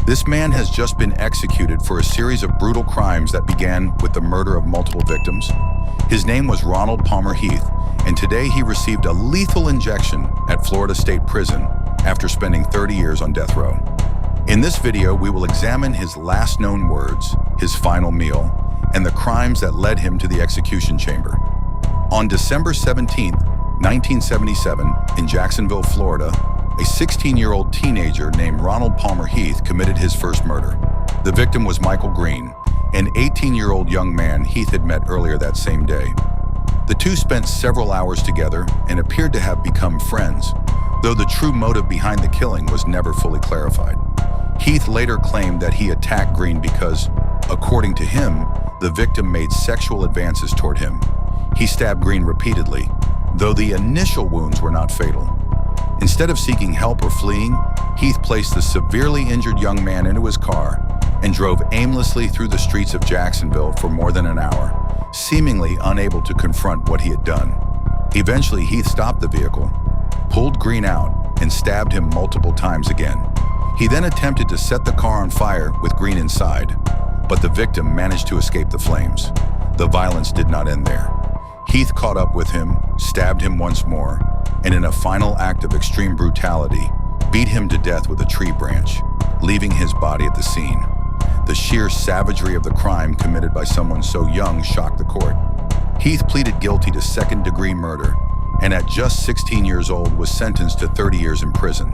This man has just been executed for a series of brutal crimes that began with the murder of multiple victims. His name was Ronald Palmer Heath, and today he received a lethal injection at Florida State Prison after spending 30 years on death row. In this video, we will examine his last known words, his final meal, and the crimes that led him to the execution chamber. On December 17, 1977, in Jacksonville, Florida, a 16-year-old teenager named Ronald Palmer Heath committed his first murder. The victim was Michael Green, an 18-year-old young man Heath had met earlier that same day. The two spent several hours together and appeared to have become friends, though the true motive behind the killing was never fully clarified. Heath later claimed that he attacked Green because, according to him, the victim made sexual advances toward him. He stabbed Green repeatedly, though the initial wounds were not fatal. Instead of seeking help or fleeing, Heath placed the severely injured young man into his car and drove aimlessly through the streets of Jacksonville for more than an hour, seemingly unable to confront what he had done. Eventually, Heath stopped the vehicle, pulled Green out, and stabbed him multiple times again. He then attempted to set the car on fire with Green inside, but the victim managed to escape the flames. The violence did not end there. Heath caught up with him, stabbed him once more, and in a final act of extreme brutality, beat him to death with a tree branch, leaving his body at the scene. The sheer savagery of the crime committed by someone so young shocked the court. Heath pleaded guilty to second-degree murder, and at just 16 years old was sentenced to 30 years in prison.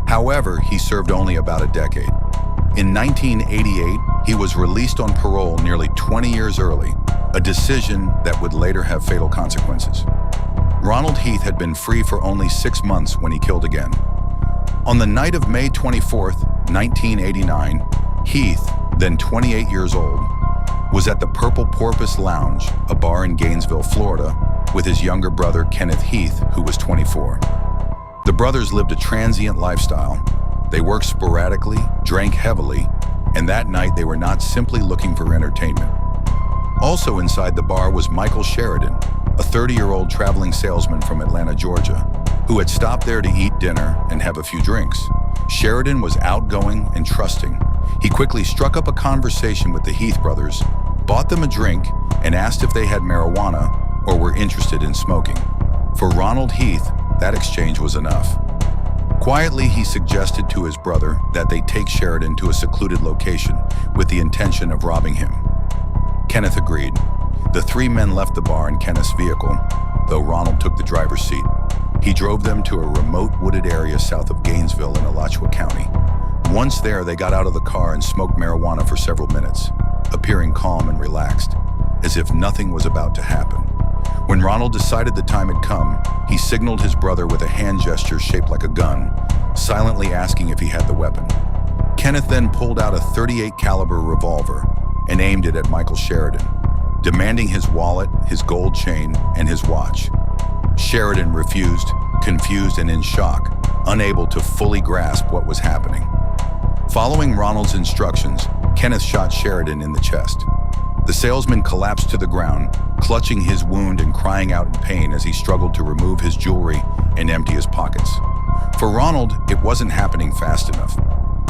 However, he served only about a decade. In 1988, he was released on parole nearly 20 years early, a decision that would later have fatal consequences. Ronald Heath had been free for only 6 months when he killed again. On the night of May 24, 1989, Heath, then 28 years old, was at the Purple Porpoise Lounge, a bar in Gainesville, Florida, with his younger brother Kenneth Heath, who was 24. The brothers lived a transient lifestyle. They worked sporadically, drank heavily, and that night they were not simply looking for entertainment. Also inside the bar was Michael Sheridan, a 30-year-old traveling salesman from Atlanta, Georgia, who had stopped there to eat dinner and have a few drinks. Sheridan was outgoing and trusting. He quickly struck up a conversation with the Heath brothers, bought them a drink, and asked if they had marijuana or were interested in smoking. For Ronald Heath, that exchange was enough. Quietly, he suggested to his brother that they take Sheridan to a secluded location with the intention of robbing him. Kenneth agreed. The three men left the bar in Kenneth's vehicle, though Ronald took the driver's seat. He drove them to a remote wooded area south of Gainesville in Alachua County. Once there, they got out of the car and smoked marijuana for several minutes, appearing calm and relaxed, as if nothing was about to happen. When Ronald decided the time had come, he signaled his brother with a hand gesture shaped like a gun, silently asking if he had the weapon. Kenneth then pulled out a .38 caliber revolver and aimed it at Michael Sheridan, demanding his wallet, his gold chain, and his watch. Sheridan refused, confused and in shock, unable to fully grasp what was happening. Following Ronald's instructions, Kenneth shot Sheridan in the chest. The salesman collapsed to the ground, clutching his wound and crying out in pain as he struggled to remove his jewelry and empty his pockets. For Ronald, it wasn't happening fast enough.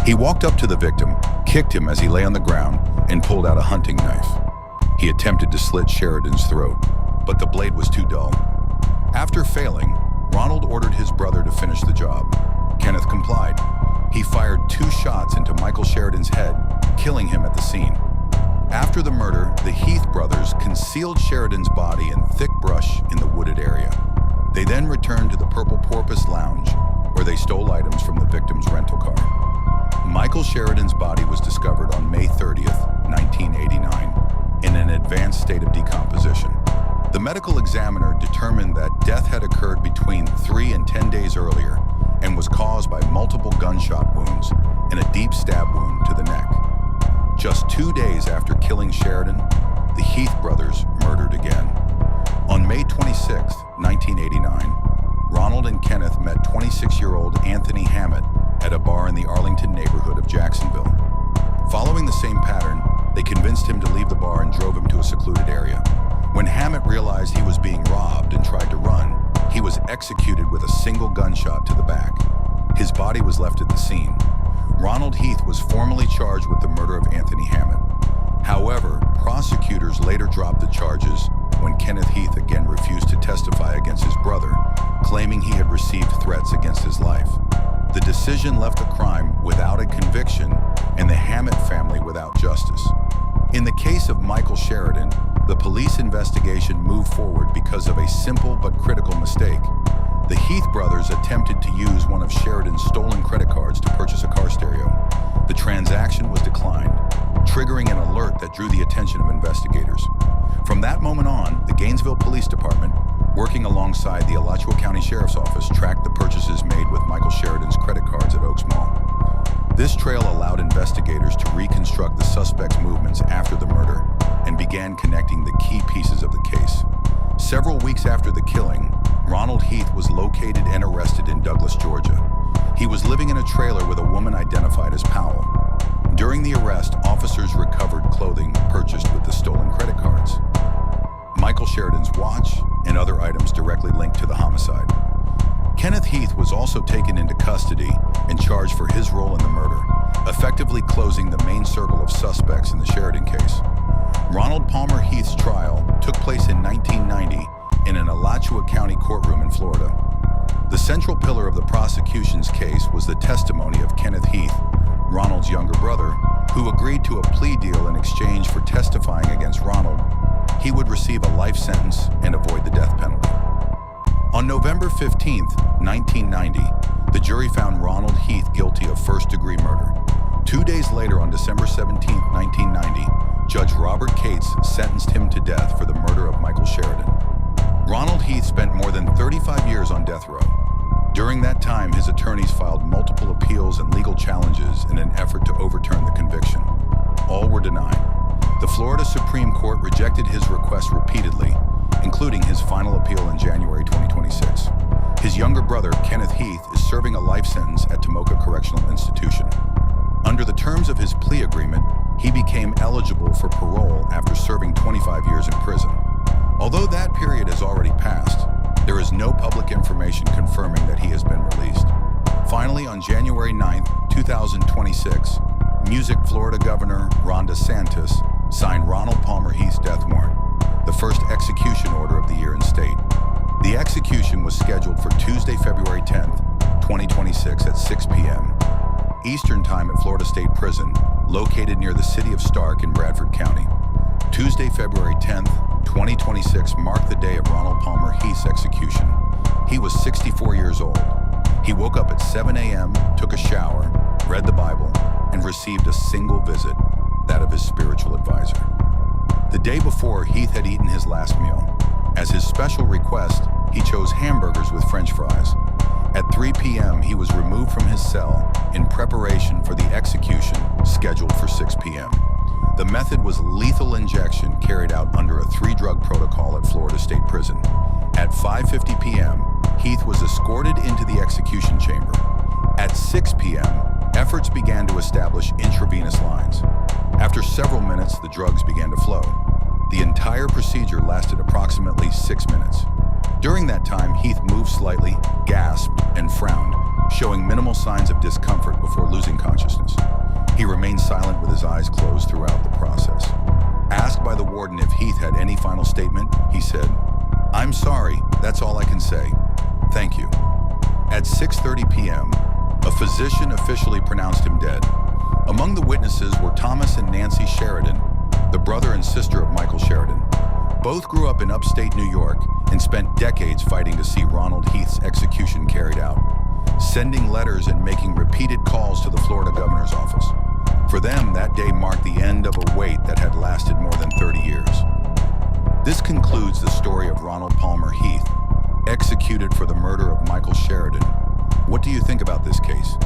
He walked up to the victim, kicked him as he lay on the ground, and pulled out a hunting knife. He attempted to slit Sheridan's throat, but the blade was too dull. After failing, Ronald ordered his brother to finish the job. Kenneth complied. He fired 2 shots into Michael Sheridan's head, killing him at the scene. After the murder, the Heath brothers concealed Sheridan's body in thick brush in the wooded area. They then returned to the Purple Porpoise Lounge, where they stole items from the victim's rental car. Michael Sheridan's body was discovered on May 30th, 1989, in an advanced state of decomposition. The medical examiner determined that death had occurred between 3 and 10 days earlier and was caused by multiple gunshot wounds and a deep stab wound to the neck. Just 2 days after killing Sheridan, the Heath brothers murdered again. On May 26, 1989, Ronald and Kenneth met 26-year-old Anthony Hammett at a bar in the Arlington neighborhood of Jacksonville. Following the same pattern, they convinced him to leave the bar and drove him to a secluded area. When Hammett realized he was being robbed and tried to run, he was executed with a single gunshot to the back. His body was left at the scene. Ronald Heath was formally charged with the murder of Anthony Hammett. However, prosecutors later dropped the charges when Kenneth Heath again refused to testify against his brother, claiming he had received threats against his life. The decision left the crime without a conviction and the Hammett family without justice. In the case of Michael Sheridan, the police investigation moved forward because of a simple but critical mistake. The Heath brothers attempted to use one of Sheridan's stolen credit cards to purchase a car stereo. The transaction was declined, triggering an alert that drew the attention of investigators. From that moment on, the Gainesville Police Department, working alongside the Alachua County Sheriff's Office, tracked the purchases made with Michael Sheridan's credit cards at Oaks Mall. This trail allowed investigators to reconstruct the suspect's movements after the murder and began connecting the key pieces of the case. Several weeks after the killing, Ronald Heath was located and arrested in Douglas, Georgia. He was living in a trailer with a woman identified as Powell. During the arrest, officers recovered clothing purchased with the stolen credit cards, Michael Sheridan's watch, and other items directly linked to the homicide. Kenneth Heath was also taken into custody and charged for his role in the murder, effectively closing the main circle of suspects in the Sheridan case. Ronald Palmer Heath's trial took place in 1990 in an Alachua County courtroom in Florida. The central pillar of the prosecution's case was the testimony of Kenneth Heath, Ronald's younger brother, who agreed to a plea deal in exchange for testifying against Ronald. He would receive a life sentence and avoid the death penalty. On November 15, 1990, the jury found Ronald Heath guilty of first-degree murder. 2 days later, on December 17, 1990, Judge Robert Cates sentenced him to death for the murder of Michael Sheridan. Ronald Heath spent more than 35 years on death row. During that time, his attorneys filed multiple appeals and legal challenges in an effort to overturn the conviction. All were denied. The Florida Supreme Court rejected his requests repeatedly, including his final appeal in January 2026. His younger brother, Kenneth Heath, is serving a life sentence at Tomoka Correctional Institution. Under the terms of his plea agreement, he became eligible for parole after serving 25 years in prison. Although that period has already passed, there is no public information confirming that he has been released. Finally, on January 9, 2026, Music Florida Governor Ron DeSantis signed Ronald Palmer Heath's death warrant, the first execution order of the year in state. The execution was scheduled for Tuesday, February 10, 2026 at 6 p.m. Eastern Time at Florida State Prison, located near the city of Stark in Bradford County. Tuesday, February 10, 2026 marked the day of Ronald Palmer Heath's execution. He was 64 years old. He woke up at 7 a.m., took a shower, read the Bible, and received a single visit, that of his spiritual advisor. The day before, Heath had eaten his last meal. As his special request, he chose hamburgers with French fries. At 3 p.m., he was removed from his cell in preparation for the execution scheduled for 6 p.m. The method was lethal injection carried out under a 3-drug protocol at Florida State Prison. At 5:50 p.m., Heath was escorted into the execution chamber. At 6 p.m., efforts began to establish intravenous lines. After several minutes, the drugs began to flow. The entire procedure lasted approximately 6 minutes. During that time, Heath moved slightly, gasped, and frowned, showing minimal signs of discomfort before losing consciousness. He remained silent with his eyes closed throughout the process. Asked by the warden if Heath had any final statement, he said, "I'm sorry, that's all I can say. Thank you." At 6:30 p.m., a physician officially pronounced him dead. Among the witnesses were Thomas and Nancy Sheridan, the brother and sister of Michael Sheridan. Both grew up in upstate New York and spent decades fighting to see Ronald Heath's execution carried out, sending letters and making repeated calls to the Florida governor's office. For them, that day marked the end of a wait that had lasted more than 30 years. This concludes the story of Ronald Palmer Heath, executed for the murder of Michael Sheridan. What do you think about this case?